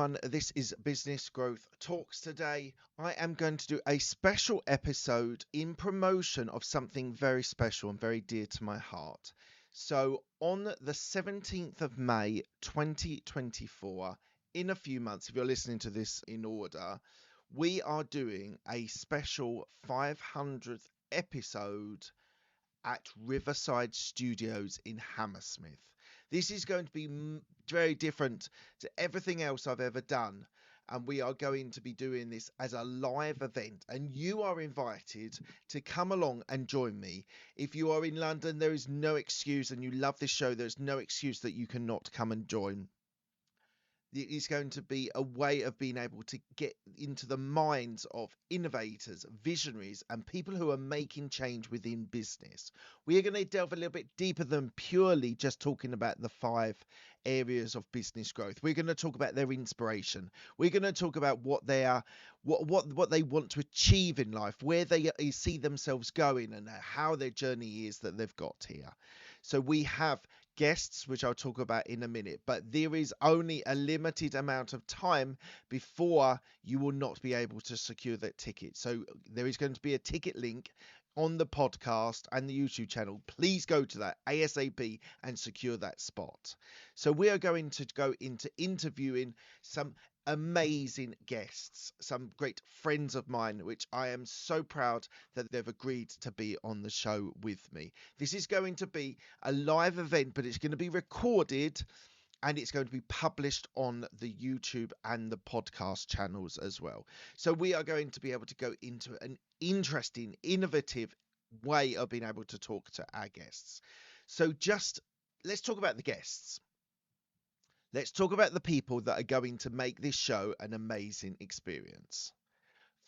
everyone. This is Business Growth Talks today. I am going to do a special episode in promotion of something very special and very dear to my heart. So, on the 17th of May 2024, in a few months, if you're listening to this in order, we are doing a special 500th episode at Riverside Studios in Hammersmith. This is going to be very different to everything else I've ever done. And we are going to be doing this as a live event. And you are invited to come along and join me. If you are in London, there is no excuse, and you love this show, there's no excuse that you cannot come and join. It is going to be a way of being able to get into the minds of innovators, visionaries, and people who are making change within business. We are going to delve a little bit deeper than purely just talking about the 5 areas of business growth. We're going to talk about their inspiration. We're going to talk about what they are, what they want to achieve in life, where they see themselves going, and how their journey is that they've got here. So we have guests, which I'll talk about in a minute, but there is only a limited amount of time before you will not be able to secure that ticket. So there is going to be a ticket link on the podcast and the YouTube channel. Please go to that ASAP and secure that spot. So we are going to go into interviewing some amazing guests, some great friends of mine, which I am so proud that they've agreed to be on the show with me. This is going to be a live event, but it's going to be recorded and it's going to be published on the YouTube and the podcast channels as well. So we are going to be able to go into an interesting, innovative way of being able to talk to our guests. So let's talk about the guests. Let's talk about the people that are going to make this show an amazing experience.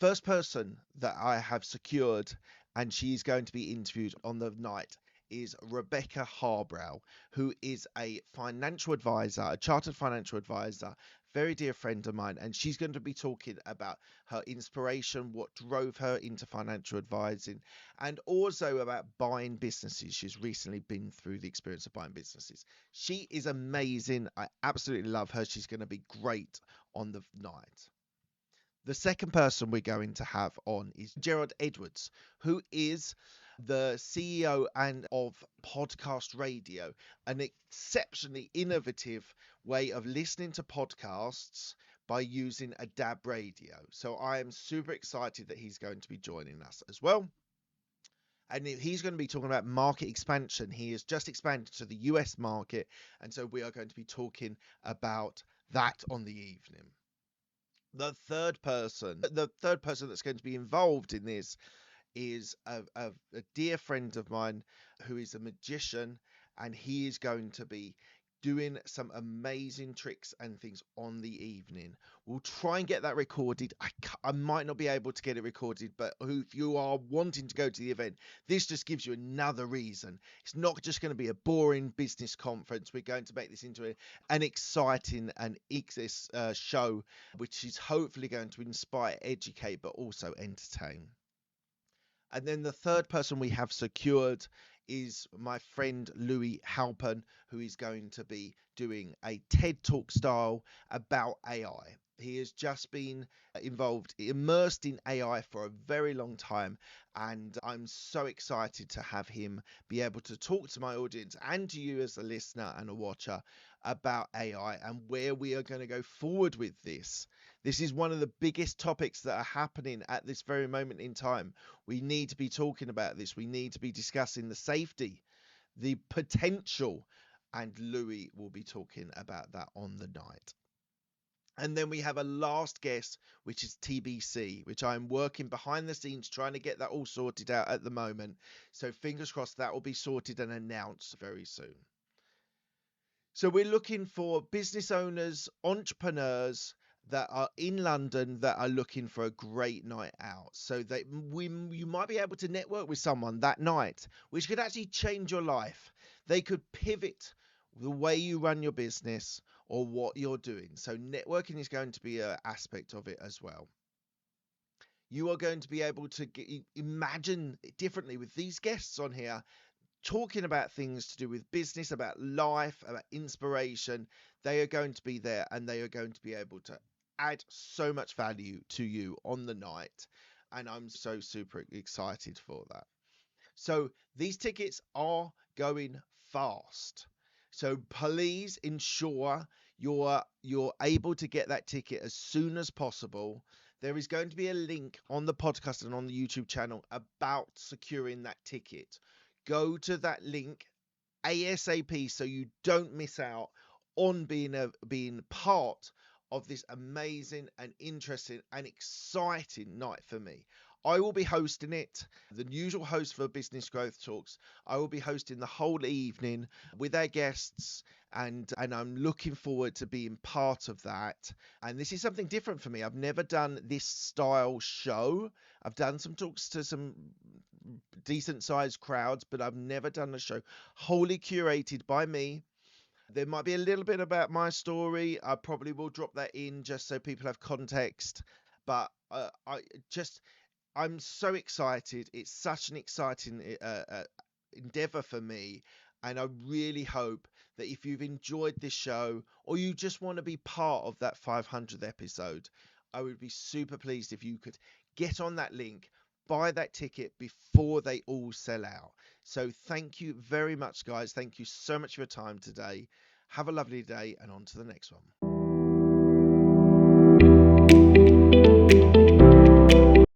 First person that I have secured, and she's going to be interviewed on the night, is Rebecca Harbrow, who is a financial advisor, a chartered financial advisor, very dear friend of mine, and she's going to be talking about her inspiration, what drove her into financial advising, and also about buying businesses. She's recently been through the experience of buying businesses. She is amazing. I absolutely love her. She's going to be great on the night. The second person we're going to have on is Gerard Edwards, who is the CEO and of podcast radio, an exceptionally innovative way of listening to podcasts by using a DAB radio. So I am super excited that he's going to be joining us as well. And he's going to be talking about market expansion. He has just expanded to the US market. And so we are going to be talking about that on the evening. The third person that's going to be involved in this is a dear friend of mine who is a magician, and he is going to be doing some amazing tricks and things on the evening. We'll try and get that recorded. I might not be able to get it recorded, but if you are wanting to go to the event, this just gives you another reason. It's not just going to be a boring business conference. We're going to make this into an exciting and show, which is hopefully going to inspire, educate, but also entertain. And then the third person we have secured is my friend Louis Halpern, who is going to be doing a TED Talk style about AI. He has just been immersed in AI for a very long time, and I'm so excited to have him be able to talk to my audience and to you as a listener and a watcher about AI and where we are going to go forward with this. This is one of the biggest topics that are happening at this very moment in time. We need to be talking about this. We need to be discussing the safety, the potential, and Louis will be talking about that on the night. And then we have a last guest, which is TBC, which I'm working behind the scenes trying to get that all sorted out at the moment. So fingers crossed that will be sorted and announced very soon. So we're looking for business owners, entrepreneurs that are in London that are looking for a great night out. So that you might be able to network with someone that night, which could actually change your life. They could pivot the way you run your business or what you're doing. So networking is going to be an aspect of it as well. You are going to be able to imagine differently with these guests on here, talking about things to do with business, about life, about inspiration. They are going to be there and they are going to be able to add so much value to you on the night. And I'm so super excited for that. So these tickets are going fast. So please ensure you're able to get that ticket as soon as possible. There is going to be a link on the podcast and on the YouTube channel about securing that ticket. Go to that link ASAP so you don't miss out on being part of this amazing and interesting and exciting night for me. I will be hosting it, the usual host for Business Growth Talks. I will be hosting the whole evening with our guests, and I'm looking forward to being part of that. And this is something different for me. I've never done this style show. I've done some talks to some decent sized crowds, but I've never done a show wholly curated by me. There might be a little bit about my story. I probably will drop that in just so people have context. But I'm so excited. It's such an exciting endeavor for me. And I really hope that if you've enjoyed this show or you just want to be part of that 500th episode, I would be super pleased if you could get on that link, buy that ticket before they all sell out. So thank you very much, guys. Thank you so much for your time today. Have a lovely day and on to the next one.